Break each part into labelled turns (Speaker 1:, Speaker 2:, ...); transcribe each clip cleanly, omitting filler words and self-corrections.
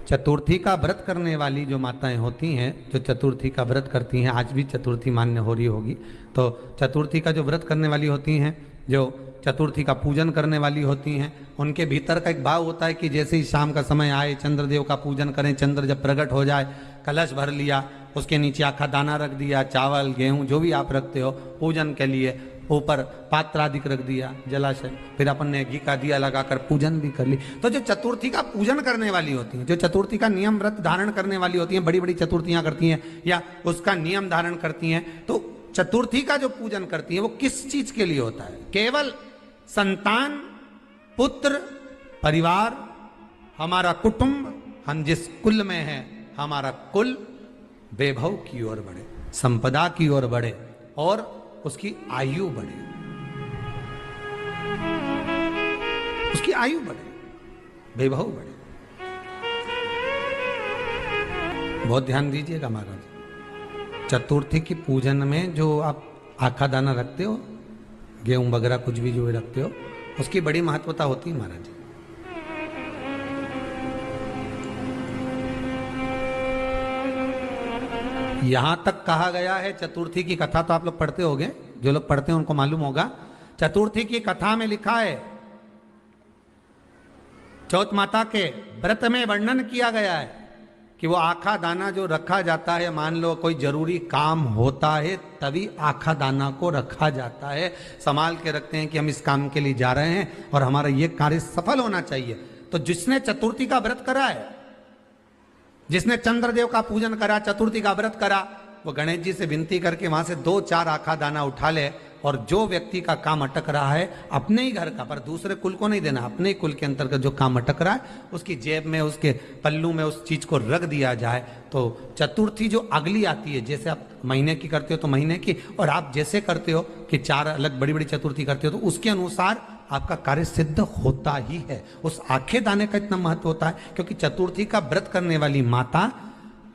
Speaker 1: चतुर्थी का व्रत करने वाली जो माताएं होती हैं, जो चतुर्थी का व्रत करती हैं, आज भी चतुर्थी मान्य हो रही होगी, तो चतुर्थी का जो व्रत करने वाली होती हैं, जो चतुर्थी का पूजन करने वाली होती हैं, उनके भीतर का एक भाव होता है कि जैसे ही शाम का समय आए चंद्रदेव का पूजन करें, चंद्र जब प्रकट हो जाए, कलश भर लिया, उसके नीचे आखा दाना रख दिया, चावल गेहूं जो भी आप रखते हो पूजन के लिए, ऊपर पात्र आदि रख दिया जलाशय, फिर अपन ने घी का दिया लगाकर पूजन भी कर ली। तो जो चतुर्थी का पूजन करने वाली होती हैं, जो चतुर्थी का नियम व्रत धारण करने वाली होती हैं, बड़ी बड़ी चतुर्थियां करती हैं या उसका नियम धारण करती हैं, तो चतुर्थी का जो पूजन करती है वो किस चीज के लिए होता है? केवल संतान, पुत्र, परिवार, हमारा कुटुंब, हम जिस कुल में हैं, हमारा कुल वैभव की ओर बढ़े, संपदा की ओर बढ़े और उसकी आयु बढ़े, उसकी आयु बढ़े, वैभव बढ़े। बहुत ध्यान दीजिएगा महाराज, चतुर्थी की पूजन में जो आप आखा दाना रखते हो, गेहूं वगैरह कुछ भी जो रखते हो, उसकी बड़ी महत्वता होती है महाराज। यहां तक कहा गया है, चतुर्थी की कथा तो आप लोग पढ़ते होंगे, जो लोग पढ़ते हैं उनको मालूम होगा, चतुर्थी की कथा में लिखा है, चौथ माता के व्रत में वर्णन किया गया है कि वो आखा दाना जो रखा जाता है, मान लो कोई जरूरी काम होता है तभी आखा दाना को रखा जाता है, संभाल के रखते हैं कि हम इस काम के लिए जा रहे हैं और हमारा ये कार्य सफल होना चाहिए। तो जिसने चतुर्थी का व्रत करा है, जिसने चंद्रदेव का पूजन करा, चतुर्थी का व्रत करा, वो गणेश जी से विनती करके वहां से 2-4 आखा दाना उठा ले, और जो व्यक्ति का काम अटक रहा है अपने ही घर का, पर दूसरे कुल को नहीं देना, अपने ही कुल के अंतर्गत जो काम अटक रहा है उसकी जेब में, उसके पल्लू में उस चीज को रख दिया जाए। तो चतुर्थी जो अगली आती है, जैसे आप महीने की करते हो तो महीने की, और आप जैसे करते हो कि 4 अलग बड़ी बड़ी चतुर्थी करते हो, तो उसके अनुसार आपका कार्य सिद्ध होता ही है। उस आखे दाने का इतना महत्व होता है क्योंकि चतुर्थी का व्रत करने वाली माता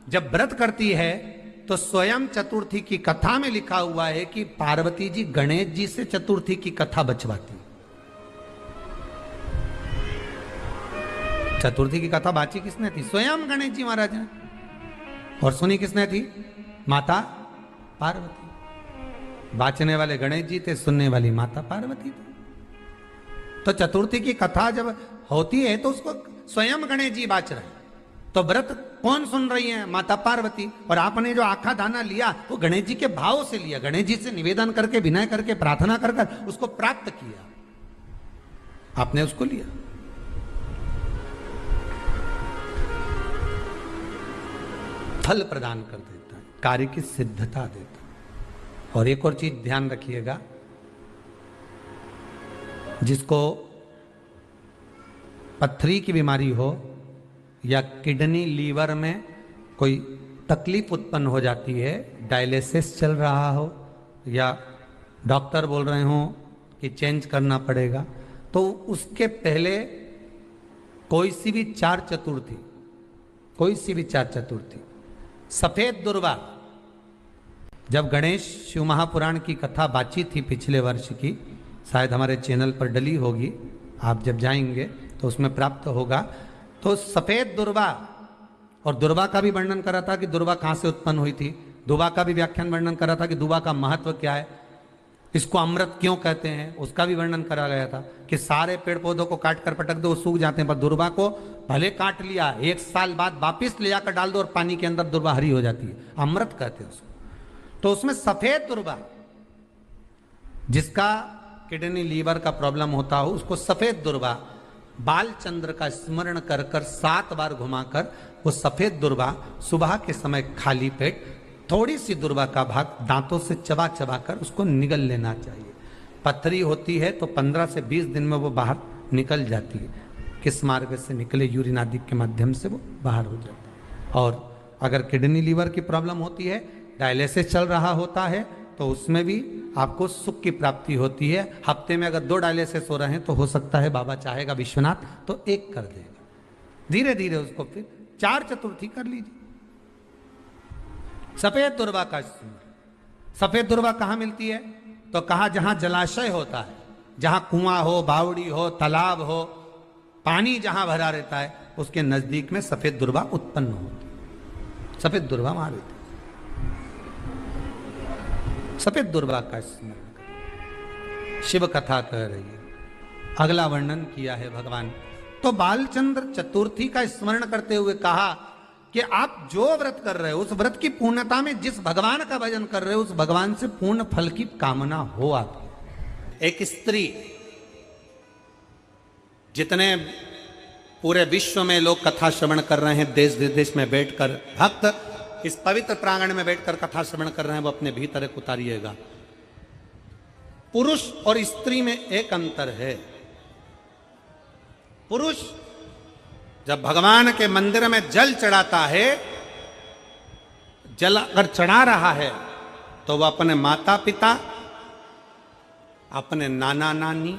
Speaker 1: जब व्रत करती है तो स्वयं चतुर्थी की कथा में लिखा हुआ है कि पार्वती जी गणेश जी से चतुर्थी की कथा बचवाती। चतुर्थी की कथा बाची किसने थी? स्वयं गणेश जी महाराज ने। और सुनी किसने थी? माता पार्वती। बाचने वाले गणेश जी थे, सुनने वाली माता पार्वती थी। तो चतुर्थी की कथा जब होती है तो उसको स्वयं गणेश जी बाच रहे हैं, तो व्रत कौन सुन रही है? माता पार्वती। और आपने जो आखा दाना लिया वो गणेश जी के भाव से लिया, गणेश जी से निवेदन करके, विनय करके, प्रार्थना कर कर उसको प्राप्त किया, आपने उसको लिया। फल प्रदान कर देता है, कार्य की सिद्धता देता है। और एक और चीज ध्यान रखिएगा, जिसको पथरी की बीमारी हो या किडनी लीवर में कोई तकलीफ उत्पन्न हो जाती है, डायलिसिस चल रहा हो या डॉक्टर बोल रहे हो कि चेंज करना पड़ेगा, तो उसके पहले कोई सी भी 4 चतुर्थी, कोई सी भी 4 चतुर्थी, सफेद दुर्वा, जब गणेश शिव महापुराण की कथा बातचीत थी पिछले वर्ष की, शायद हमारे चैनल पर डली होगी, आप जब जाएंगे तो उसमें प्राप्त होगा। तो सफेद दुर्वा, और दुर्वा का भी वर्णन करा था कि दुर्वा कहाँ से उत्पन्न हुई थी, दुबा का भी व्याख्यान वर्णन करा था कि दुबा का महत्व क्या है, इसको अमृत क्यों कहते हैं, उसका भी वर्णन करा गया था कि सारे पेड़ पौधों को काट कर पटक दो वो सूख जाते हैं, पर दुर्वा को भले काट लिया, 1 साल बाद वापिस ले जाकर डाल दो और पानी के अंदर दुर्वा हरी हो जाती है, अमृत कहते हैं उसको। तो उसमें सफेद दुर्वा, जिसका किडनी लीवर का प्रॉब्लम होता हो, उसको सफेद दुर्वा बालचंद्र का स्मरण कर कर 7 बार घुमाकर वो सफेद दुर्वा सुबह के समय खाली पेट थोड़ी सी दुर्वा का भाग दांतों से चबा चबा कर उसको निगल लेना चाहिए। पथरी होती है तो 15 से 20 दिन में वो बाहर निकल जाती है, किस मार्ग से निकले, यूरिन आदि के माध्यम से वो बाहर हो जाता है। और अगर किडनी लीवर की प्रॉब्लम होती है, डायलिसिस चल रहा होता है, तो उसमें भी आपको सुख की प्राप्ति होती है। हफ्ते में अगर 2 डायलिसिस हो रहे हैं तो हो सकता है बाबा चाहेगा विश्वनाथ तो 1 कर देगा, धीरे धीरे उसको फिर 4 चतुर्थी कर लीजिए। सफेद दुर्वा का स्मरण। सफेद दुर्वा कहाँ मिलती है? तो कहा जहां जलाशय होता है, जहां कुआं हो, बावड़ी हो, तालाब हो, पानी जहां भरा रहता है, उसके नजदीक में सफेद दुर्वा उत्पन्न होती। सफेद दुर्वा मार देती। सफेद दुर्वा का स्मरण शिव कथा कह रही है। अगला वर्णन किया है भगवान। तो बालचंद्र चतुर्थी का स्मरण करते हुए कहा कि आप जो व्रत कर रहे हो उस व्रत की पूर्णता में जिस भगवान का भजन कर रहे हो उस भगवान से पूर्ण फल की कामना हो आपकी। एक स्त्री, जितने पूरे विश्व में लोग कथा श्रवण कर रहे हैं, देश विदेश में बैठकर भक्त इस पवित्र प्रांगण में बैठकर कथा श्रवण कर रहे हैं, वो अपने भीतर एक उतारिएगा। पुरुष और स्त्री में एक अंतर है। पुरुष जब भगवान के मंदिर में जल चढ़ाता है, जल अगर चढ़ा रहा है तो वह अपने माता पिता, अपने नाना नानी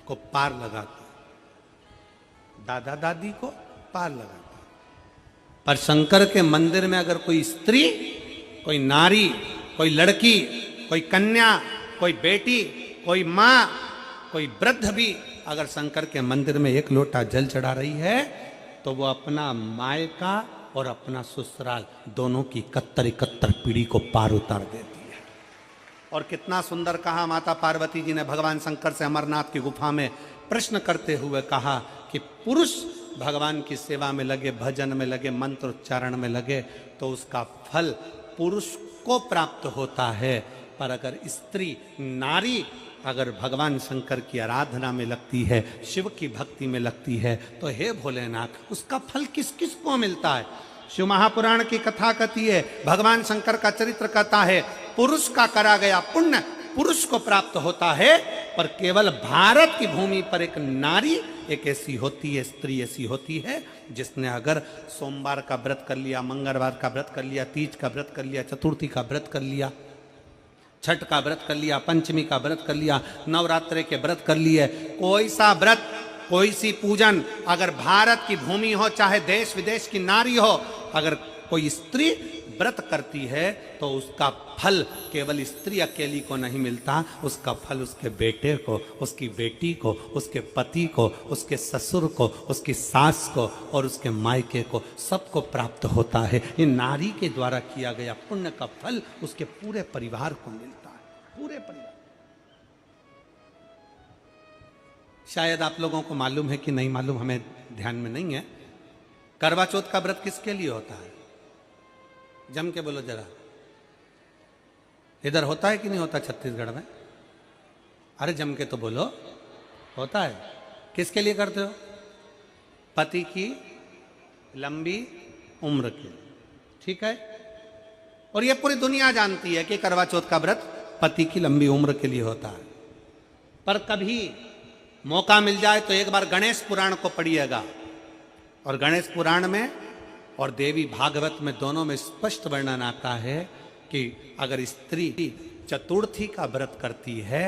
Speaker 1: को पार लगाता है, दादा दादी को पार लगाता है। पर शंकर के मंदिर में अगर कोई स्त्री, कोई नारी, कोई लड़की, कोई कन्या, कोई बेटी, कोई मां, कोई वृद्ध भी अगर शंकर के मंदिर में एक लोटा जल चढ़ा रही है तो वो अपना मायका और अपना ससुराल दोनों की 71 पीढ़ी को पार उतार देती है। और कितना सुंदर कहा माता पार्वती जी ने भगवान शंकर से अमरनाथ की गुफा में प्रश्न करते हुए कहा कि पुरुष भगवान की सेवा में लगे, भजन में लगे, मंत्र उच्चारण में लगे तो उसका फल पुरुष को प्राप्त होता है। पर अगर स्त्री, नारी अगर भगवान शंकर की आराधना में लगती है, शिव की भक्ति में लगती है, तो हे भोलेनाथ उसका फल किस किस को मिलता है। शिव महापुराण की कथा कहती है, भगवान शंकर का चरित्र कहता है, पुरुष का करा गया पुण्य पुरुष को प्राप्त होता है। पर केवल भारत की भूमि पर एक नारी एक ऐसी होती है, स्त्री ऐसी होती है जिसने अगर सोमवार का व्रत कर लिया, मंगलवार का व्रत कर लिया, तीज का व्रत कर लिया, चतुर्थी का व्रत कर लिया, छठ का व्रत कर लिया, पंचमी का व्रत कर लिया, नवरात्रे के व्रत कर लिए, कोई सा व्रत, कोई सी पूजन अगर भारत की भूमि हो, चाहे देश विदेश की नारी हो, अगर कोई स्त्री व्रत करती है तो उसका फल केवल स्त्री अकेली को नहीं मिलता, उसका फल उसके बेटे को, उसकी बेटी को, उसके पति को, उसके ससुर को, उसकी सास को और उसके मायके को, सबको प्राप्त होता है। ये नारी के द्वारा किया गया पुण्य का फल उसके पूरे परिवार को मिलता है, पूरे परिवार। शायद आप लोगों को मालूम है कि नहीं मालूम, हमें ध्यान में नहीं है। करवा चौथ का व्रत किसके लिए होता है? जम के बोलो जरा। इधर होता है कि नहीं होता छत्तीसगढ़ में? अरे जम के तो बोलो। होता है। किसके लिए करते हो? पति की लंबी उम्र के लिए, ठीक है। और ये पूरी दुनिया जानती है कि करवा चौथ का व्रत पति की लंबी उम्र के लिए होता है। पर कभी मौका मिल जाए तो एक बार गणेश पुराण को पढ़िएगा, और गणेश पुराण में और देवी भागवत में दोनों में स्पष्ट वर्णन आता है कि अगर स्त्री चतुर्थी का व्रत करती है,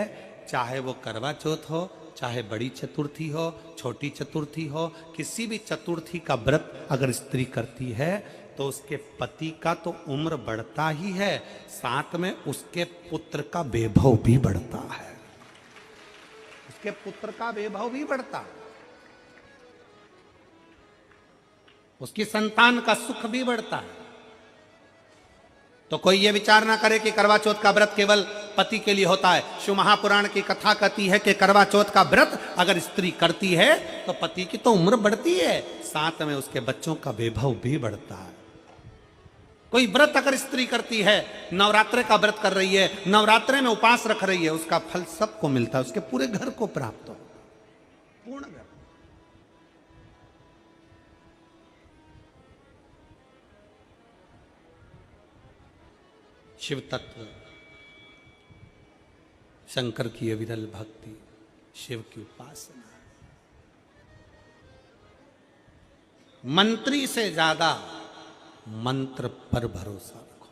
Speaker 1: चाहे वो करवा चौथ हो, चाहे बड़ी चतुर्थी हो, छोटी चतुर्थी हो, किसी भी चतुर्थी का व्रत अगर स्त्री करती है तो उसके पति का तो उम्र बढ़ता ही है, साथ में उसके पुत्र का वैभव भी बढ़ता है। उसके पुत्र का वैभव भी बढ़ता है, उसकी संतान का सुख भी बढ़ता है। तो कोई ये विचार ना करे कि करवा चौथ का व्रत केवल पति के लिए होता है। शिव महापुराण की कथा कहती है कि करवा चौथ का व्रत अगर स्त्री करती है तो पति की तो उम्र बढ़ती है, साथ में उसके बच्चों का वैभव भी बढ़ता है। कोई व्रत अगर स्त्री करती है, नवरात्रे का व्रत कर रही है, नवरात्रे में उपवास रख रही है, उसका फल सबको मिलता है, उसके पूरे घर को प्राप्त हो, पूर्ण घर। शिव तत्व, शंकर की अविरल भक्ति, शिव की उपासना। मंत्री से ज्यादा मंत्र पर भरोसा रखो,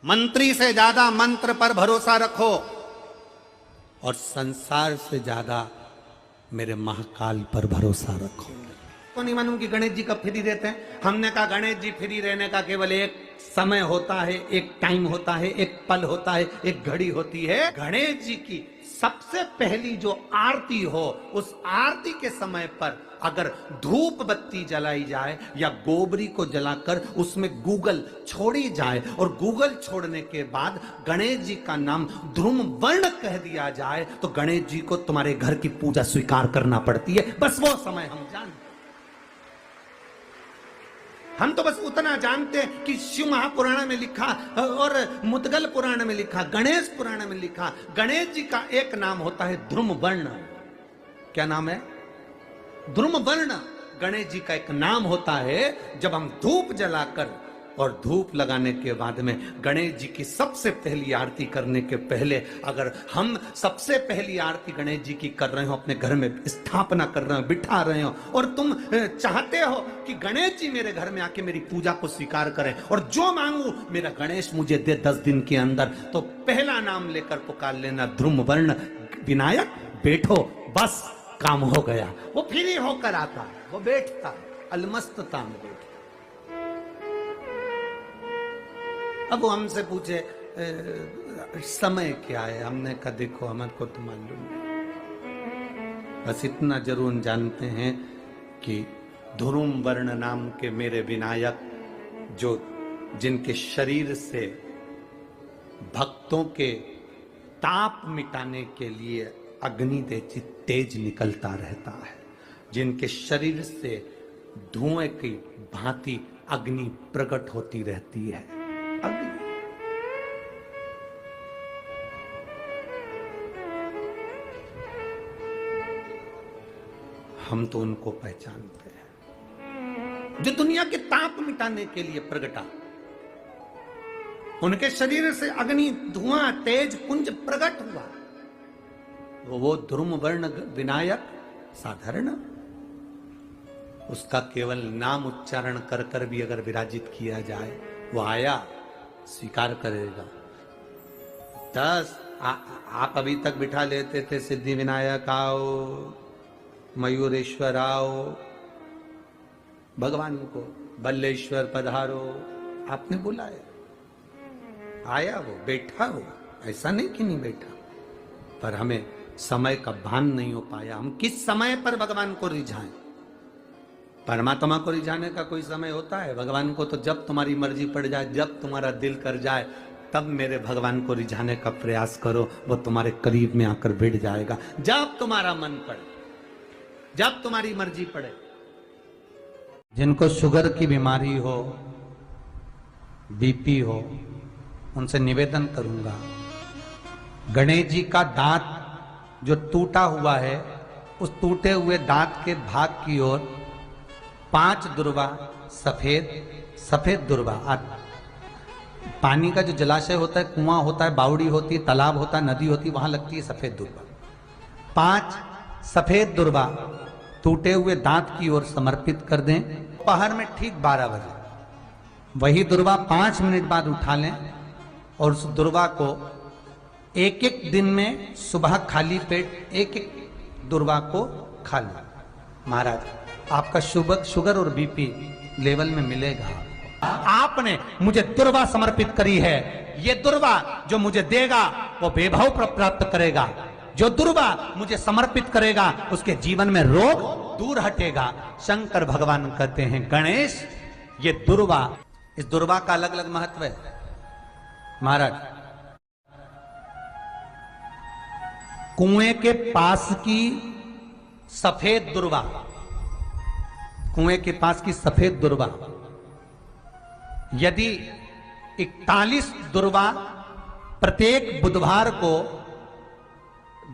Speaker 1: मंत्री से ज्यादा मंत्र पर भरोसा रखो, और संसार से ज्यादा मेरे महाकाल पर भरोसा रखो। तो नहीं मालूम कि गणेश जी कब फ्री रहते हैं? हमने कहा गणेश जी फ्री रहने का केवल एक समय होता है, एक टाइम होता है, एक पल होता है, एक घड़ी होती है। गणेश जी की सबसे पहली जो आरती हो, उस आरती के समय पर अगर धूप बत्ती जलाई जाए या गोबरी को जलाकर उसमें गूगल छोड़ी जाए और गूगल छोड़ने के बाद गणेश जी का नाम ध्रुम वर्ण कह दिया जाए, तो गणेश जी को तुम्हारे घर की पूजा स्वीकार करना पड़ती है। बस वो समय हम जानते, हम तो बस उतना जानते हैं कि शिव महापुराण में लिखा और मुद्गल पुराण में लिखा, गणेश पुराण में लिखा, गणेश जी का एक नाम होता है ध्रुम वर्ण। क्या नाम है? ध्रुम वर्ण गणेश जी का एक नाम होता है। जब हम धूप जलाकर और धूप लगाने के बाद में गणेश जी की सबसे पहली आरती करने के पहले अगर हम सबसे पहली आरती गणेश जी की कर रहे हो, अपने घर में स्थापना कर रहे हो, बिठा रहे हो, और तुम चाहते हो कि गणेश जी मेरे घर में आके मेरी पूजा को स्वीकार करें और जो मांगू मेरा गणेश मुझे दे 10 दिन के अंदर, तो पहला नाम लेकर पुकार लेना ध्रुम वर्ण विनायक, बैठो, बस काम हो गया। वो फिर ही होकर आता, वो बैठता अलमस्तता में बैठता। अब वो हमसे पूछे समय क्या है, हमने कहा देखो हमारे को तो मालूम नहीं, बस इतना जरूर जानते हैं कि ध्रुम वर्ण नाम के मेरे विनायक, जो जिनके शरीर से भक्तों के ताप मिटाने के लिए अग्नि तेज निकलता रहता है, जिनके शरीर से धुएं की भांति अग्नि प्रकट होती रहती है। अग्नि हम तो उनको पहचानते हैं जो दुनिया के ताप मिटाने के लिए प्रगटा, उनके शरीर से अग्नि धुआं तेज पुंज प्रकट हुआ। वो ध्रुम वर्ण विनायक साधारण, उसका केवल नाम उच्चारण कर कर भी अगर विराजित किया जाए, वो आया स्वीकार करेगा। 10 आप अभी तक बिठा लेते थे सिद्धि विनायक आओ, मयूरेश्वर आओ, भगवान को बल्लेश्वर पधारो, आपने बुलाया, आया, वो बैठा, वो ऐसा नहीं कि नहीं बैठा, पर हमें समय का भान नहीं हो पाया। हम किस समय पर भगवान को रिझाएं? परमात्मा को रिझाने का कोई समय होता है? भगवान को तो जब तुम्हारी मर्जी पड़ जाए, जब तुम्हारा दिल कर जाए, तब मेरे भगवान को रिझाने का प्रयास करो, वो तुम्हारे करीब में आकर बैठ जाएगा। जब तुम्हारा मन पड़े, जब तुम्हारी मर्जी पड़े। जिनको शुगर की बीमारी हो, बीपी हो, उनसे निवेदन करूंगा, गणेश जी का दांत जो टूटा हुआ है, उस टूटे हुए दांत के भाग की ओर 5 दुर्वा सफेद दुर्वा, पानी का जो जलाशय होता है, कुआं होता है, बावड़ी होती है, तालाब होता है, नदी होती है, वहां लगती है सफेद दुर्वा। 5 सफेद दुर्वा टूटे हुए दांत की ओर समर्पित कर दें। दोपहर में ठीक 12 बजे वही दुर्वा 5 मिनट बाद उठा लें और उस दुर्वा को एक दिन में सुबह खाली पेट एक दुर्वा को खा लें। महाराज, आपका शुगर और बीपी लेवल में मिलेगा। आपने मुझे दुर्वा समर्पित करी है, ये दुर्वा जो मुझे देगा वो वैभव प्राप्त करेगा, जो दुर्वा मुझे समर्पित करेगा उसके जीवन में रोग दूर हटेगा। शंकर भगवान कहते हैं, गणेश ये दुर्वा, इस दुर्वा का अलग अलग महत्व है। महाराज, कुएं के पास की सफेद दुर्वा, कुएं के पास की सफेद दुर्वा, यदि 41 दुर्वा प्रत्येक बुधवार को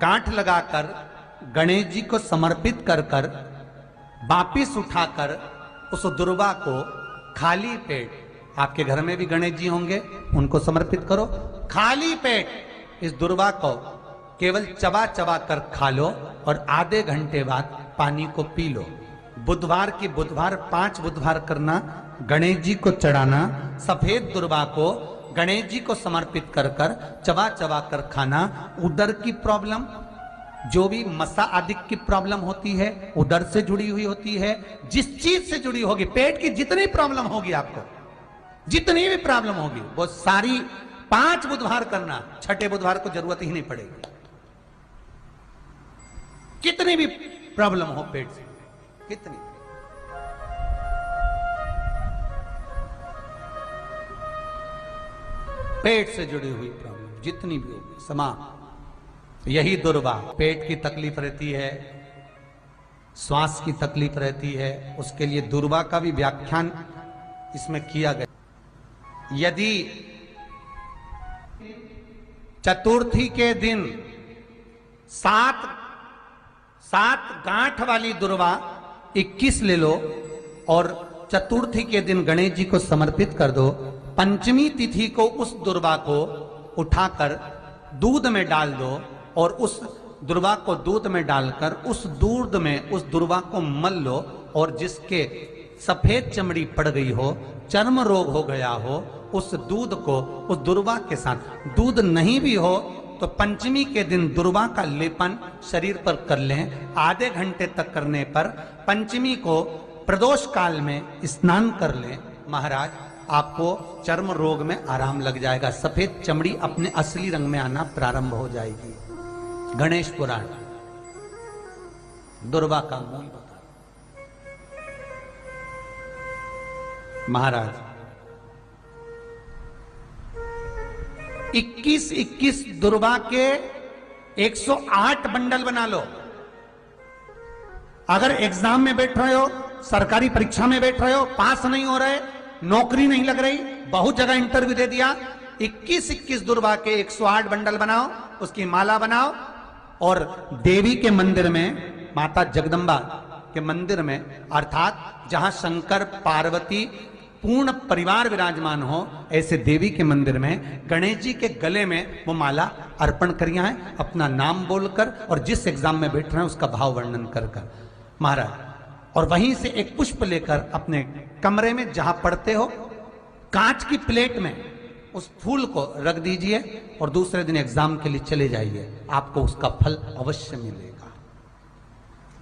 Speaker 1: गांठ लगाकर गणेश जी को समर्पित कर कर वापिस उठाकर उस दुर्वा को खाली पेट, आपके घर में भी गणेश जी होंगे, उनको समर्पित करो। खाली पेट इस दुर्वा को केवल चबा चबा कर खा लो और आधे घंटे बाद पानी को पी लो। बुधवार की बुधवार 5 बुधवार करना, गणेश जी को चढ़ाना, सफेद दुर्वा को गणेश जी को समर्पित कर कर चबा चबा कर खाना। उदर की प्रॉब्लम, जो भी मसा आदि की प्रॉब्लम होती है, उदर से जुड़ी हुई होती है, जिस चीज से जुड़ी होगी, पेट की जितनी प्रॉब्लम होगी, आपको जितनी भी प्रॉब्लम होगी, वो सारी 5 बुधवार करना, छठे बुधवार को जरूरत ही नहीं पड़ेगी। कितनी भी प्रॉब्लम हो पेट से, कितनी, पेट से जुड़ी हुई प्रॉब्लम जितनी भी होगी समाप्त। यही दुर्वा, पेट की तकलीफ रहती है, श्वास की तकलीफ रहती है, उसके लिए दुर्वा का भी व्याख्यान इसमें किया गया। यदि चतुर्थी के दिन सात गांठ वाली दुर्वा 21 ले लो और चतुर्थी के दिन गणेश जी को समर्पित कर दो। पंचमी तिथि को उस दुर्वा को उठाकर दूध में डाल दो और उस दुर्वा को दूध में डालकर उस दूध में उस दुर्वा को मल लो, और जिसके सफेद चमड़ी पड़ गई हो, चर्म रोग हो गया हो, उस दूध को उस दुर्वा के साथ, दूध नहीं भी हो तो पंचमी के दिन दुर्वा का लेपन शरीर पर कर लें। आधे घंटे तक करने पर पंचमी को प्रदोष काल में स्नान कर लें। महाराज, आपको चर्म रोग में आराम लग जाएगा, सफेद चमड़ी अपने असली रंग में आना प्रारंभ हो जाएगी। गणेश पुराण दुर्वा का मूल बता। महाराज 21 दुर्वा के 108 बंडल बना लो। अगर एग्जाम में बैठ रहे हो, सरकारी परीक्षा में बैठ रहे हो, पास नहीं हो रहे, नौकरी नहीं लग रही, बहुत जगह इंटरव्यू दे दिया, 21 दुर्वा के 108 बंडल बनाओ, उसकी माला बनाओ और देवी के मंदिर में, माता जगदम्बा के मंदिर में, अर्थात जहां शंकर पार्वती पूर्ण परिवार विराजमान हो, ऐसे देवी के मंदिर में गणेश जी के गले में वो माला अर्पण करिया है, अपना नाम बोलकर और जिस एग्जाम में बैठ रहे हैं उसका भाव वर्णन कर महाराज, और वहीं से एक पुष्प लेकर अपने कमरे में जहां पढ़ते हो कांच की प्लेट में उस फूल को रख दीजिए और दूसरे दिन एग्जाम के लिए चले जाइए। आपको उसका फल अवश्य मिलेगा,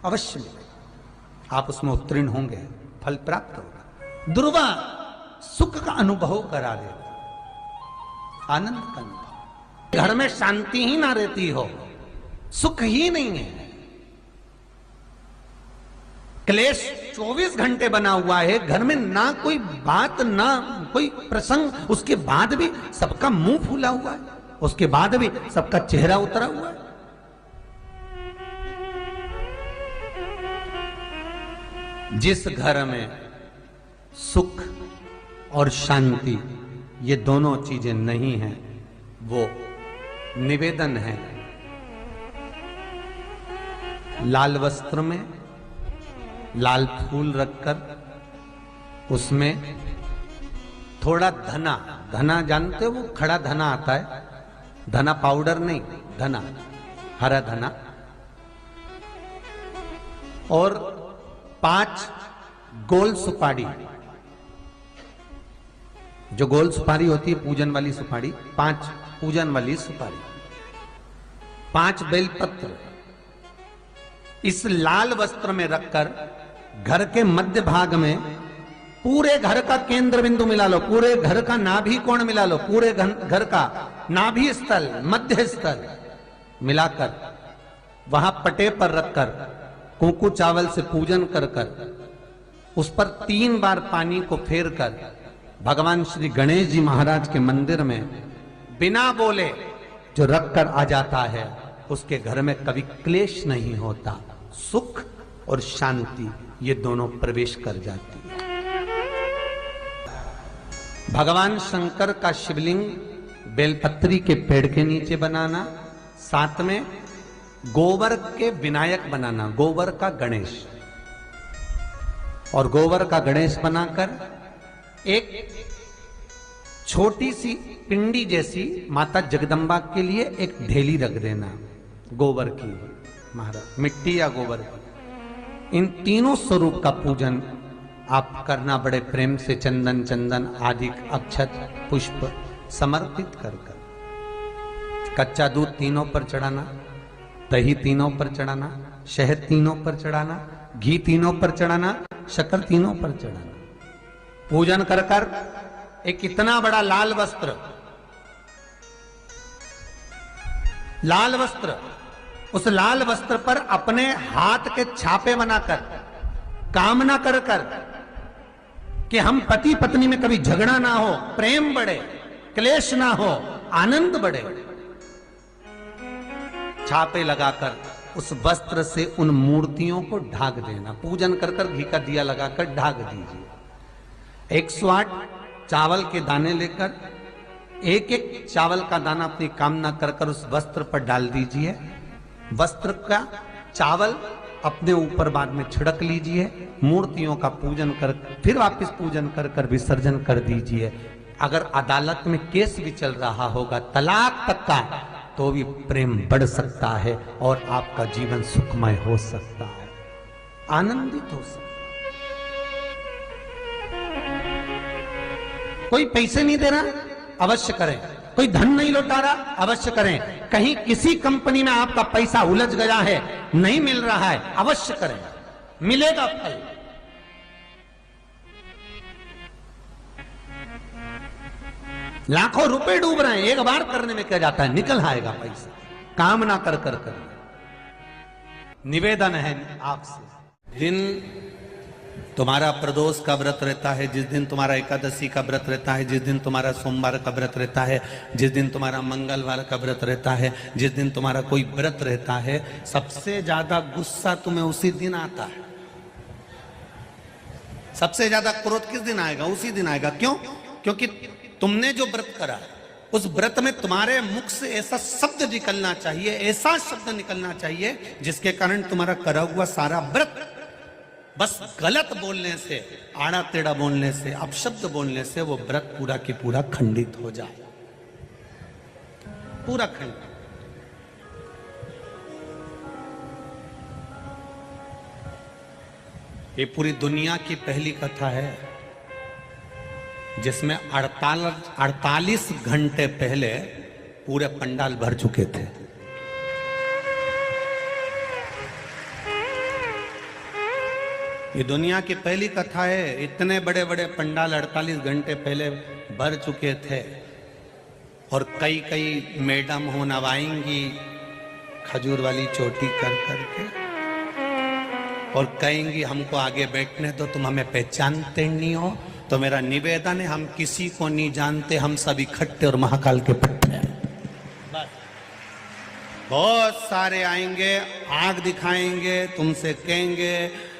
Speaker 1: अवश्य मिलेगा, आप उसमें उत्तीर्ण होंगे, फल प्राप्त होगा। दुर्वा सुख का अनुभव करा देता, आनंद का अनुभव। घर में शांति ही ना रहती हो, सुख ही नहीं है, क्लेश 24 घंटे बना हुआ है घर में, ना कोई बात ना कोई प्रसंग, उसके बाद भी सबका मुंह फूला हुआ है, उसके बाद भी सबका चेहरा उतरा हुआ है। जिस घर में सुख और शांति ये दोनों चीजें नहीं हैं, वो निवेदन है लाल वस्त्र में लाल फूल रखकर उसमें थोड़ा धना, धना जानते हो, वो खड़ा धना आता है, धना पाउडर नहीं, धना, हरा धना, और 5 गोल सुपारी, जो गोल सुपारी होती है पूजन वाली सुपारी, 5 पूजन वाली सुपारी, 5 बेलपत्र इस लाल वस्त्र में रखकर घर के मध्य भाग में पूरे घर का केंद्र बिंदु मिला लो, पूरे घर का नाभि कोण मिला लो, पूरे घर का नाभि स्थल, मध्य स्थल मिलाकर वहां पटे पर रखकर कुंकू चावल से पूजन कर उस पर 3 बार पानी को फेर कर भगवान श्री गणेश जी महाराज के मंदिर में बिना बोले जो रखकर आ जाता है, उसके घर में कभी क्लेश नहीं होता, सुख और शांति ये दोनों प्रवेश कर जाती है। भगवान शंकर का शिवलिंग बेलपत्री के पेड़ के नीचे बनाना, साथ में गोबर के विनायक बनाना, गोबर का गणेश, और गोबर का गणेश बनाकर एक छोटी सी पिंडी जैसी माता जगदम्बा के लिए एक ढेली रख देना, गोबर की, महाराज मिट्टी या गोबर की। इन तीनों स्वरूप का पूजन आप करना बड़े प्रेम से, चंदन चंदन आदि अक्षत पुष्प समर्पित कर कच्चा दूध तीनों पर चढ़ाना, दही तीनों पर चढ़ाना, शहद तीनों पर चढ़ाना, घी तीनों पर चढ़ाना, शक्कर तीनों पर चढ़ाना। पूजन कर कर एक इतना बड़ा लाल वस्त्र उस लाल वस्त्र पर अपने हाथ के छापे बनाकर, कामना कर कर कि हम पति पत्नी में कभी झगड़ा ना हो, प्रेम बढ़े, क्लेश ना हो, आनंद बढ़े, छापे लगाकर उस वस्त्र से उन मूर्तियों को ढाक देना। पूजन कर कर घी का दिया लगाकर ढाक दीजिए। 108 चावल के दाने लेकर एक एक चावल का दाना अपनी कामना कर कर उस वस्त्र पर डाल दीजिए। वस्त्र का चावल अपने ऊपर बाद में छिड़क लीजिए। मूर्तियों का पूजन कर फिर वापस पूजन कर कर विसर्जन कर दीजिए। अगर अदालत में केस भी चल रहा होगा तलाक तक का, तो भी प्रेम बढ़ सकता है और आपका जीवन सुखमय हो सकता है, आनंदित हो सकता है। कोई पैसे नहीं दे रहा, अवश्य करें। कोई धन नहीं लौटा रहा, अवश्य करें। कहीं किसी कंपनी में आपका पैसा उलझ गया है, नहीं मिल रहा है, अवश्य करें, मिलेगा फल। लाखों रुपए डूब रहे हैं, एक बार करने में क्या जाता है, निकल आएगा पैसा। कामना कर कर कर। निवेदन है आपसे, दिन तुम्हारा प्रदोष का व्रत रहता है, जिस दिन तुम्हारा एकादशी का व्रत रहता है, जिस दिन तुम्हारा सोमवार का व्रत रहता है, जिस दिन तुम्हारा मंगलवार का व्रत रहता है, जिस दिन तुम्हारा कोई व्रत रहता है, सबसे ज्यादा गुस्सा तुम्हें उसी दिन आता है। सबसे ज्यादा क्रोध किस दिन आएगा? उसी दिन आएगा। क्यों? क्योंकि तुमने जो व्रत करा, उस व्रत में तुम्हारे मुख से ऐसा शब्द निकलना चाहिए, ऐसा शब्द निकलना चाहिए जिसके कारण तुम्हारा करा हुआ सारा व्रत बस गलत बोलने से, आड़ा टेढ़ा बोलने से, अपशब्द बोलने से वो व्रत पूरा की पूरा खंडित हो जाए, पूरा खंडित। ये पूरी दुनिया की पहली कथा है जिसमें 48 घंटे पहले पूरे पंडाल भर चुके थे। ये दुनिया की पहली कथा है। इतने बड़े बड़े पंडाल 48 घंटे पहले भर चुके थे और कई कई मैडम हो नवाएंगी खजूर वाली चोटी कर करके और कहेंगी हमको आगे बैठने दो, तुम हमें पहचानते नहीं हो। तो मेरा निवेदन है, हम किसी को नहीं जानते, हम सब इकट्ठे और महाकाल के पट्टे हैं। बहुत सारे आएंगे, आग दिखाएंगे, तुमसे कहेंगे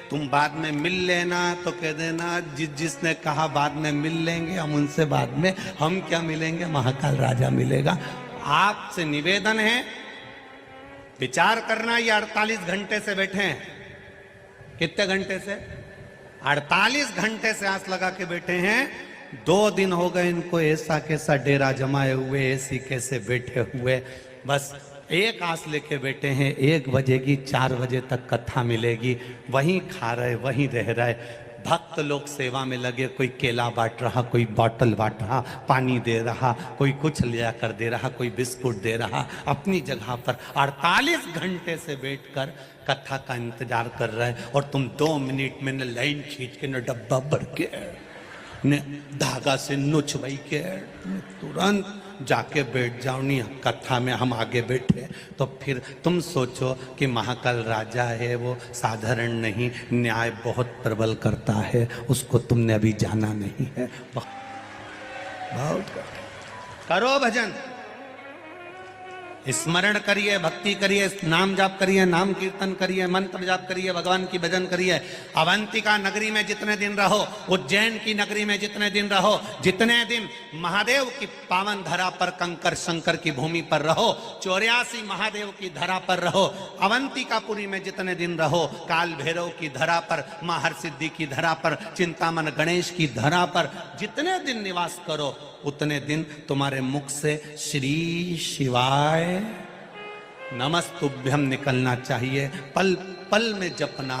Speaker 1: तुम बाद में मिल लेना, तो कह देना जिसने कहा बाद में मिल लेंगे, हम उनसे बाद में, हम क्या मिलेंगे, महाकाल राजा मिलेगा। आपसे निवेदन है, विचार करना। ये 48 घंटे से बैठे हैं। कितने घंटे से? 48 घंटे से आस लगा के बैठे हैं। 2 दिन हो गए इनको ऐसा कैसा डेरा जमाए हुए, ऐसी कैसे बैठे हुए, बस एक आस लेके बैठे हैं। 1 बजेगी, 4 बजे तक कथा मिलेगी, वहीं खा रहे, वहीं रह रहे। भक्त लोग सेवा में लगे, कोई केला बांट रहा, कोई बॉटल बांट रहा, पानी दे रहा, कोई कुछ ले कर दे रहा, कोई बिस्कुट दे रहा, अपनी जगह पर 48 घंटे से बैठकर कथा का इंतजार कर रहे हैं। और तुम 2 मिनट में न लाइन खींच के, न डब्बा भर के, न धागा से नोच भाई के, तुरंत जाके बैठ जाओ। नहीं, कथा में हम आगे बैठे तो फिर तुम सोचो कि महाकाल राजा है, वो साधारण नहीं, न्याय बहुत प्रबल करता है, उसको तुमने अभी जाना नहीं है। बहुत करो भजन, स्मरण करिए, भक्ति करिए, नाम जाप करिए, नाम कीर्तन करिए, मंत्र जाप करिए, भगवान की भजन करिए। अवंतिका नगरी में जितने दिन रहो, उज्जैन की नगरी में जितने दिन रहो, जितने दिन महादेव की पावन धरा पर, कंकर शंकर की भूमि पर रहो, 84 महादेव की धरा पर रहो, अवंतिकापुरी में जितने दिन रहो, काल भैरव की धरा पर, मां हरसिद्धि की धरा पर, चिंतामन गणेश की धरा पर जितने दिन निवास करो, उतने दिन तुम्हारे मुख से श्री शिवाय नमस्तुभ्यम निकलना चाहिए। पल पल में जपना,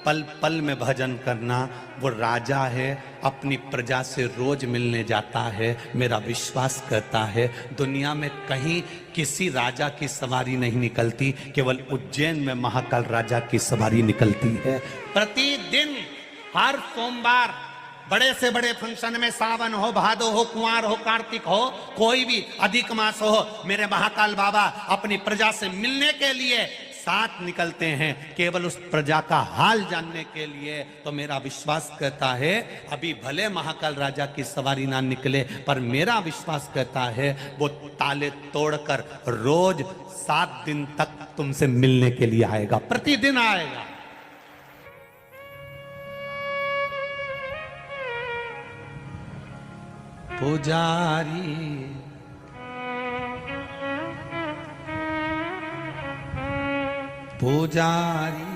Speaker 1: पल पल में भजन करना। वो राजा है, अपनी प्रजा से रोज मिलने जाता है। मेरा विश्वास करता है दुनिया में कहीं किसी राजा की सवारी नहीं निकलती, केवल उज्जैन में महाकाल राजा की सवारी निकलती है। प्रतिदिन हर सोमवार बड़े से बड़े फंक्शन में, सावन हो, भादो हो, कुंवार हो, कार्तिक हो, कोई भी अधिक मास हो, मेरे महाकाल बाबा अपनी प्रजा से मिलने के लिए साथ निकलते हैं केवल उस प्रजा का हाल जानने के लिए, तो मेरा विश्वास कहता है अभी भले महाकाल राजा की सवारी ना निकले, पर मेरा विश्वास कहता है वो ताले तोड़कर रोज 7 दिन तक तुमसे मिलने के लिए आएगा, प्रतिदिन आएगा। पुजारी पुजारी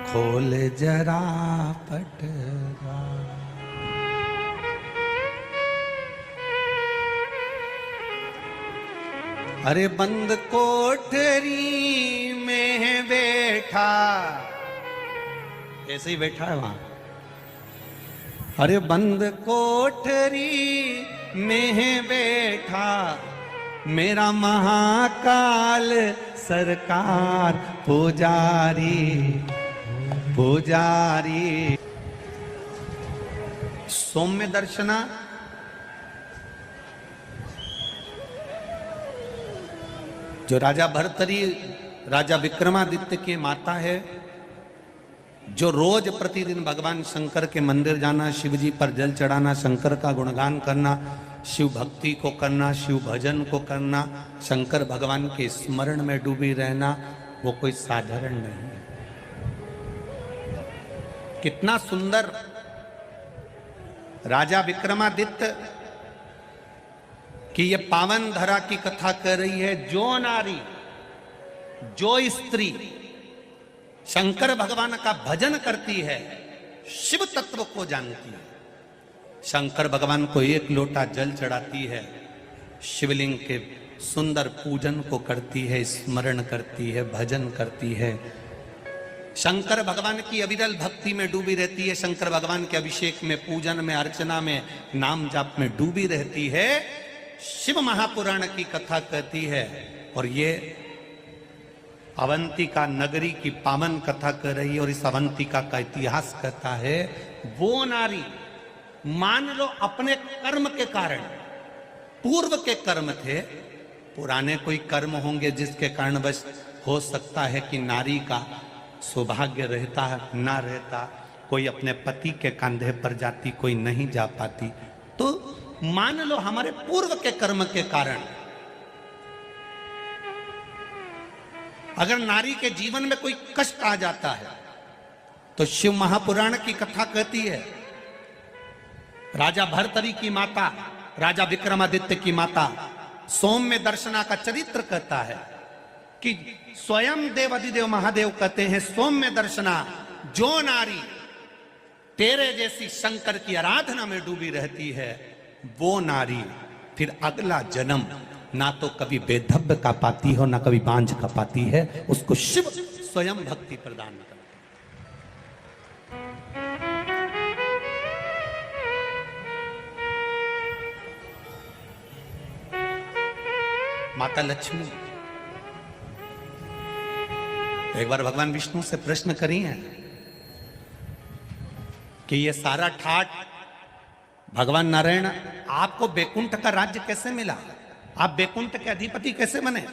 Speaker 1: खोल जरा पटरा, अरे बंद कोठरी में बैठा, ऐसे ही बैठा है वहां, अरे बंद कोठरी में बैठा मेरा महाकाल सरकार, पुजारी पुजारी। सौम्य दर्शना जो राजा भर्तरी राजा विक्रमादित्य की माता है, जो रोज प्रतिदिन भगवान शंकर के मंदिर जाना, शिव जी पर जल चढ़ाना, शंकर का गुणगान करना, शिव भक्ति को करना, शिव भजन को करना, शंकर भगवान के स्मरण में डूबी रहना, वो कोई साधारण नहीं है। कितना सुंदर राजा विक्रमादित्य की ये पावन धरा की कथा कर रही है। जो नारी, जो स्त्री शंकर भगवान का भजन करती है, शिव तत्व को जानती है, शंकर भगवान को एक लोटा जल चढ़ाती है, शिवलिंग के सुंदर पूजन को करती है, स्मरण करती है, भजन करती है, शंकर भगवान की अविरल भक्ति में डूबी रहती है, शंकर भगवान के अभिषेक में, पूजन में, अर्चना में, नाम जाप में डूबी रहती है, शिव महापुराण की कथा कहती है। और ये अवंतिका नगरी की पावन कथा कर रही है, और इस अवंतिका का इतिहास कहता है वो नारी, मान लो अपने कर्म के कारण, पूर्व के कर्म थे, पुराने कोई कर्म होंगे जिसके कारण बस हो सकता है कि नारी का सौभाग्य रहता ना रहता, कोई अपने पति के कंधे पर जाती, कोई नहीं जा पाती, तो मान लो हमारे पूर्व के कर्म के कारण अगर नारी के जीवन में कोई कष्ट आ जाता है, तो शिव महापुराण की कथा कहती है, राजा भर्तरी की माता, राजा विक्रमादित्य की माता सौम्य दर्शना का चरित्र कहता है कि स्वयं देव अधिदेव महादेव कहते हैं, सौम्य दर्शना, जो नारी तेरे जैसी शंकर की आराधना में डूबी रहती है, वो नारी फिर अगला जन्म ना तो कभी बेधब्य का पाती हो, ना कभी बांझ का पाती है, उसको शिव स्वयं भक्ति प्रदान करते। माता लक्ष्मी एक बार भगवान विष्णु से प्रश्न करी है कि ये सारा ठाट भगवान नारायण, आपको बैकुंठ का राज्य कैसे मिला, आप बैकुंठ के अधिपति कैसे बने,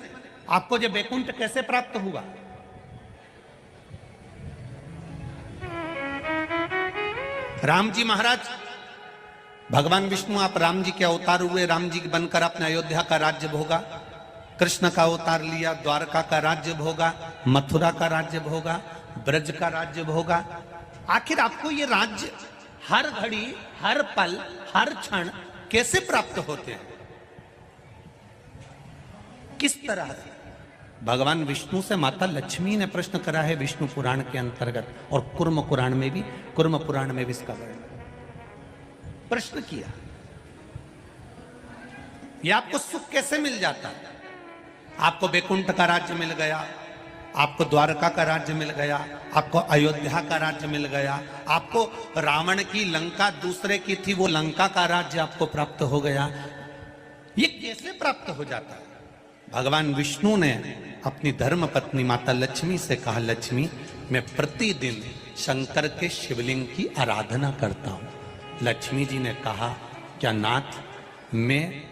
Speaker 1: आपको ये बैकुंठ कैसे प्राप्त हुआ? राम जी महाराज, भगवान विष्णु आप राम जी के अवतार हुए, राम जी बनकर आपने अयोध्या का राज्य भोगा, कृष्ण का अवतार लिया, द्वारका का राज्य भोगा, मथुरा का राज्य भोगा, ब्रज का राज्य भोगा। आखिर आपको ये राज्य हर घड़ी, हर पल, हर क्षण कैसे प्राप्त होते हैं, किस तरह से? भगवान विष्णु से माता लक्ष्मी ने प्रश्न करा है विष्णु पुराण के अंतर्गत, और कुर्म पुराण में भी, कुर्म पुराण में भी इसका वर्णन प्रश्न किया, ये आपको सुख कैसे मिल जाता है? आपको बैकुंठ का राज्य मिल गया, आपको द्वारका का राज्य मिल गया, आपको अयोध्या का राज्य मिल गया, आपको रावण की लंका दूसरे की थी वो लंका का राज्य आपको प्राप्त हो गया, ये कैसे प्राप्त हो जाता है? भगवान विष्णु ने अपनी धर्म पत्नी माता लक्ष्मी से कहा, लक्ष्मी मैं प्रतिदिन शंकर के शिवलिंग की आराधना करता हूं। लक्ष्मी जी ने कहा, क्या नाथ मैं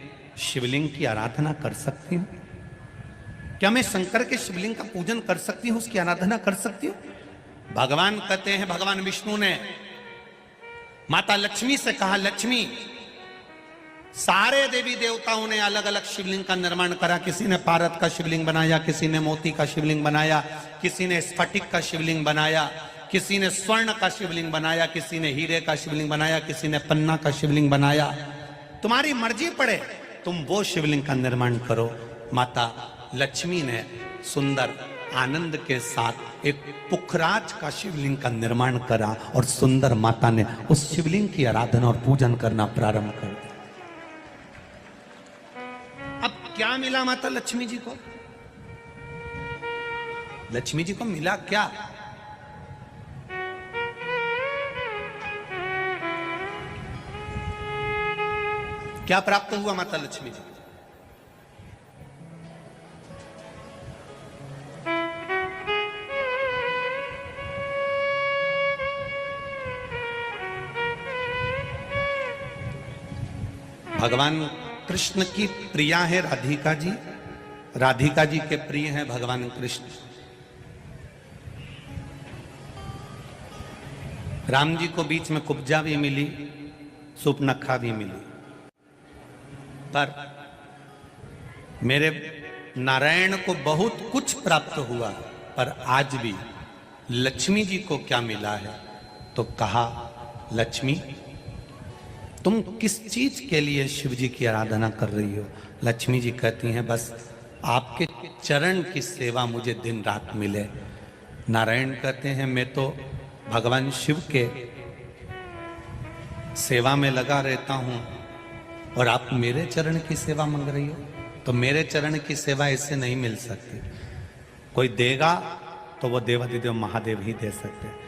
Speaker 1: शिवलिंग की आराधना कर सकती हूं? क्या मैं शंकर के शिवलिंग का पूजन कर सकती हूं, उसकी आराधना कर सकती हूं? भगवान कहते हैं, भगवान विष्णु ने माता लक्ष्मी से कहा, लक्ष्मी, सारे देवी देवताओं ने अलग अलग शिवलिंग का निर्माण करा। किसी ने पारद का शिवलिंग बनाया, किसी ने मोती का शिवलिंग बनाया, किसी ने स्फटिक का शिवलिंग बनाया, किसी ने स्वर्ण का शिवलिंग बनाया, किसी ने हीरे का शिवलिंग बनाया, किसी ने पन्ना का शिवलिंग बनाया। तुम्हारी मर्जी पड़े, तुम वो शिवलिंग का निर्माण करो। माता लक्ष्मी ने सुंदर आनंद के साथ एक पुखराज का शिवलिंग का निर्माण करा और सुंदर माता ने उस शिवलिंग की आराधना और पूजन करना प्रारंभ कर दिया। अब क्या मिला माता लक्ष्मी जी को? लक्ष्मी जी को मिला क्या? क्या प्राप्त हुआ माता लक्ष्मी जी? भगवान कृष्ण की प्रिया है राधिका जी, राधिका जी के प्रिय हैं भगवान कृष्ण। राम जी को बीच में कुब्जा भी मिली, सूपनखा भी मिली, पर मेरे नारायण को बहुत कुछ प्राप्त हुआ, पर आज भी लक्ष्मी जी को क्या मिला है? तो कहा, लक्ष्मी, तुम किस चीज के लिए शिव जी की आराधना कर रही हो? लक्ष्मी जी कहती हैं, बस आपके चरण की सेवा मुझे दिन रात मिले। नारायण कहते हैं, मैं तो भगवान शिव के सेवा में लगा रहता हूं और आप मेरे चरण की सेवा मांग रही हो? तो मेरे चरण की सेवा इससे नहीं मिल सकती। कोई देगा तो वो देवाधिदेव महादेव ही दे सकते।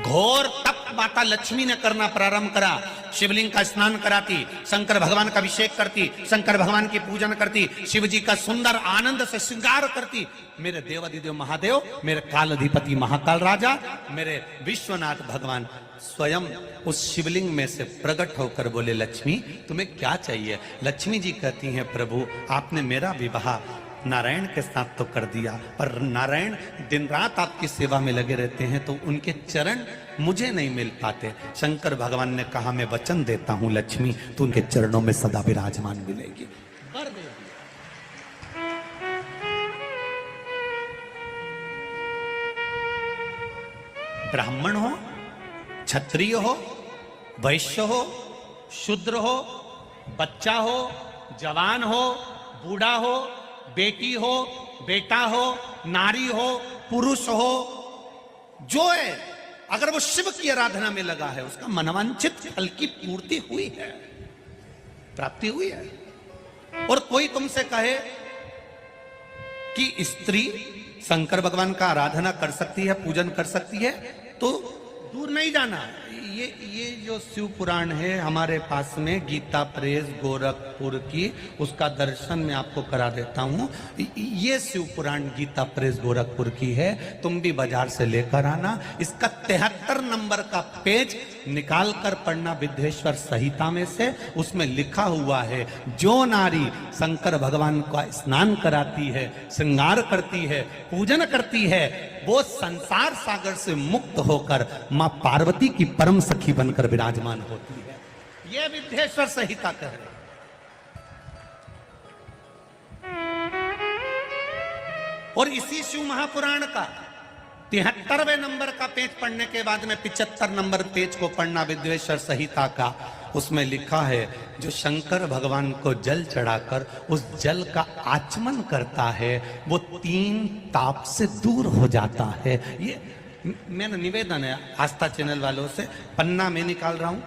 Speaker 1: घोर तप माता लक्ष्मी ने करना प्रारंभ करा। शिवलिंग का स्नान कराती, शंकर भगवान का अभिषेक करती, शंकर भगवान की पूजन करती, शिव जी का सुंदर आनंद से श्रृंगार करती। मेरे देवाधिदेव महादेव, मेरे काल अधिपति महाकाल राजा, मेरे विश्वनाथ भगवान स्वयं उस शिवलिंग में से प्रकट होकर बोले, लक्ष्मी तुम्हें क्या चाहिए? लक्ष्मी जी कहती हैं, प्रभु आपने मेरा विवाह नारायण के साथ तो कर दिया, पर नारायण दिन रात आपकी सेवा में लगे रहते हैं, तो उनके चरण मुझे नहीं मिल पाते। शंकर भगवान ने कहा, मैं वचन देता हूं लक्ष्मी, तो उनके चरणों में सदा विराजमान मिलेगी। ब्राह्मण हो, क्षत्रिय हो, वैश्य हो, शूद्र हो, बच्चा हो, जवान हो, बूढ़ा हो, बेटी हो, बेटा हो, नारी हो, पुरुष हो, जो है अगर वो शिव की आराधना में लगा है, उसका मनवांछित फल की पूर्ति हुई है, प्राप्ति हुई है। और कोई तुमसे कहे कि स्त्री शंकर भगवान का आराधना कर सकती है, पूजन कर सकती है, तो दूर नहीं जाना। ये जो शिव पुराण है हमारे पास में, गीता प्रेस गोरखपुर की, उसका दर्शन मैं आपको करा देता हूँ। ये शिव पुराण गीता प्रेस गोरखपुर की है, तुम भी बाजार से लेकर आना। इसका 73 नंबर का पेज निकाल कर पढ़ना विद्येश्वर संहिता में से। उसमें लिखा हुआ है, जो नारी शंकर भगवान का स्नान कराती है, श्रृंगार करती है, पूजन करती है, वो संसार सागर से मुक्त होकर मां पार्वती की परम सखी बनकर विराजमान होती है। यह विद्येश्वर संहिता कह रहे। और इसी शिव महापुराण का 73वें नंबर का पेज पढ़ने के बाद में 75 नंबर पेज को पढ़ना विद्येश्वर संहिता का। उसमें लिखा है, जो शंकर भगवान को जल चढ़ाकर उस जल का आचमन करता है, वो 3 ताप से दूर हो जाता है। ये मेरा निवेदन है आस्था चैनल वालों से। पन्ना मैं निकाल रहा हूं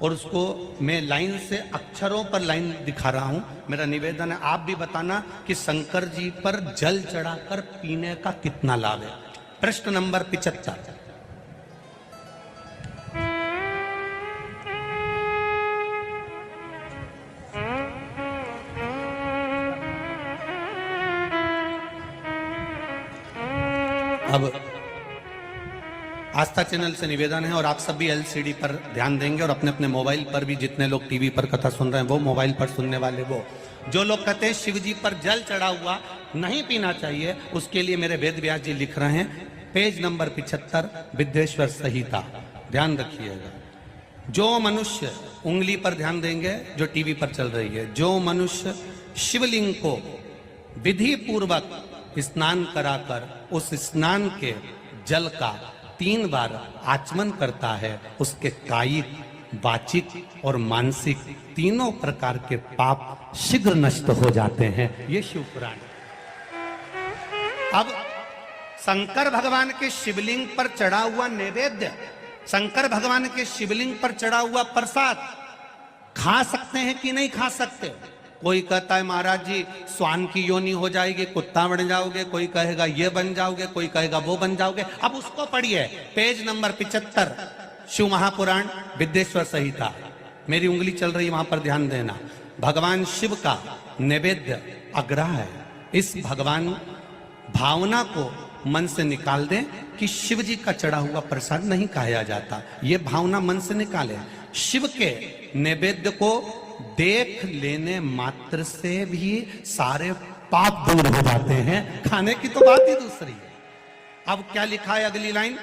Speaker 1: और उसको मैं लाइन से अक्षरों पर लाइन दिखा रहा हूं। मेरा निवेदन है, आप भी बताना कि शंकर जी पर जल चढ़ाकर पीने का कितना लाभ है। प्रश्न नंबर 75। अब आस्था चैनल से निवेदन है, और आप सब भी एलसीडी पर ध्यान देंगे, और अपने अपने मोबाइल पर भी, जितने लोग टीवी पर कथा सुन रहे हैं वो, मोबाइल पर सुनने वाले वो, जो लोग कहते हैं शिव जी पर जल चढ़ा हुआ नहीं पीना चाहिए, उसके लिए मेरे वेद व्यास जी लिख रहे हैं, पेज नंबर 75, विद्येश्वर संहिता। ध्यान रखिएगा, जो मनुष्य, उंगली पर ध्यान देंगे जो टीवी पर चल रही है, जो मनुष्य शिवलिंग को विधि पूर्वक स्नान कराकर उस स्नान के जल का 3 बार आचमन करता है, उसके कायिक, वाचिक और मानसिक तीनों प्रकार के पाप शीघ्र नष्ट हो जाते हैं। ये शिव पुराण। अब शंकर भगवान के शिवलिंग पर चढ़ा हुआ नैवेद्य, शंकर भगवान के शिवलिंग पर चढ़ा हुआ प्रसाद खा सकते हैं कि नहीं खा सकते? कोई कहता है महाराज जी स्वान की योनि हो जाएगी, कुत्ता बन जाओगे, कोई कहेगा ये बन जाओगे, कोई कहेगा वो बन जाओगे। अब उसको पढ़िए, पेज नंबर 75, शिव महापुराण विद्येश्वर संहिता। मेरी उंगली चल रही, वहां पर ध्यान देना। भगवान शिव का नैवेद्य अग्रह है। इस भगवान भावना को मन से निकाल दें कि शिव जी का चढ़ा हुआ प्रसाद नहीं खाया जाता, ये भावना मन से निकालें। शिव के नैवेद्य को देख लेने मात्र से भी सारे पाप दूर हो जाते हैं, खाने की तो बात ही दूसरी है। अब क्या लिखा है अगली लाइन,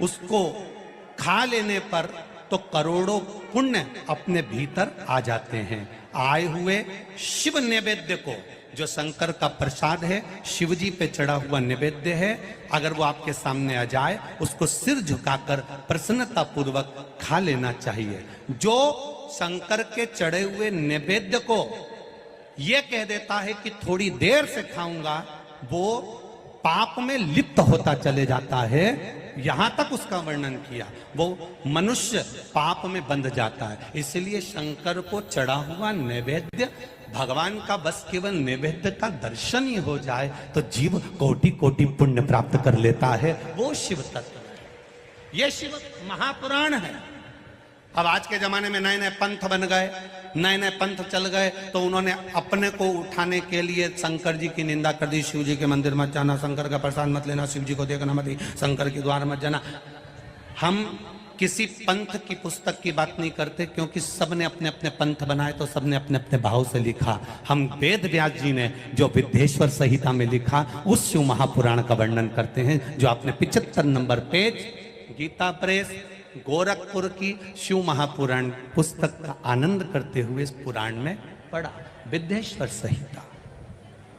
Speaker 1: उसको खा लेने पर तो करोड़ों पुण्य अपने भीतर आ जाते हैं। आए हुए शिव नैवेद्य को, जो शंकर का प्रसाद है, शिव जी पे चढ़ा हुआ नैवेद्य है, अगर वो आपके सामने आ जाए, उसको सिर झुकाकर प्रसन्नता पूर्वक खा लेना चाहिए। जो शंकर के चढ़े हुए नैवेद्य को ये कह देता है कि थोड़ी देर से खाऊंगा, वो पाप में लिप्त होता चले जाता है। यहां तक उसका वर्णन किया, वो मनुष्य पाप में बंध जाता है। इसलिए शंकर को चढ़ा हुआ नैवेद्य, भगवान का बस केवल नैवेद्य का दर्शन ही हो जाए तो जीव कोटि कोटि पुण्य प्राप्त कर लेता है। वो शिव तत्व है, ये शिव महापुराण है। अब आज के जमाने में नए नए पंथ बन गए, नए नए पंथ चल गए, तो उन्होंने अपने को उठाने के लिए शंकर जी की निंदा कर दी। शिव जी के मंदिर मत जाना, शंकर का प्रसाद मत लेना, शिव जी को देखना मत, शंकर के द्वार मत जाना। हम किसी पंथ की पुस्तक की बात नहीं करते, क्योंकि सबने अपने अपने पंथ बनाए, तो सबने अपने अपने भाव से लिखा। हम वेद व्यास जी ने जो विद्येश्वर संहिता में लिखा, उस शिव महापुराण का वर्णन करते हैं, जो आपने 75 नंबर पेज गीता प्रेस गोरखपुर की शिव महापुराण पुस्तक का आनंद करते हुए इस पुराण में पढ़ा, विद्येश्वर संहिता।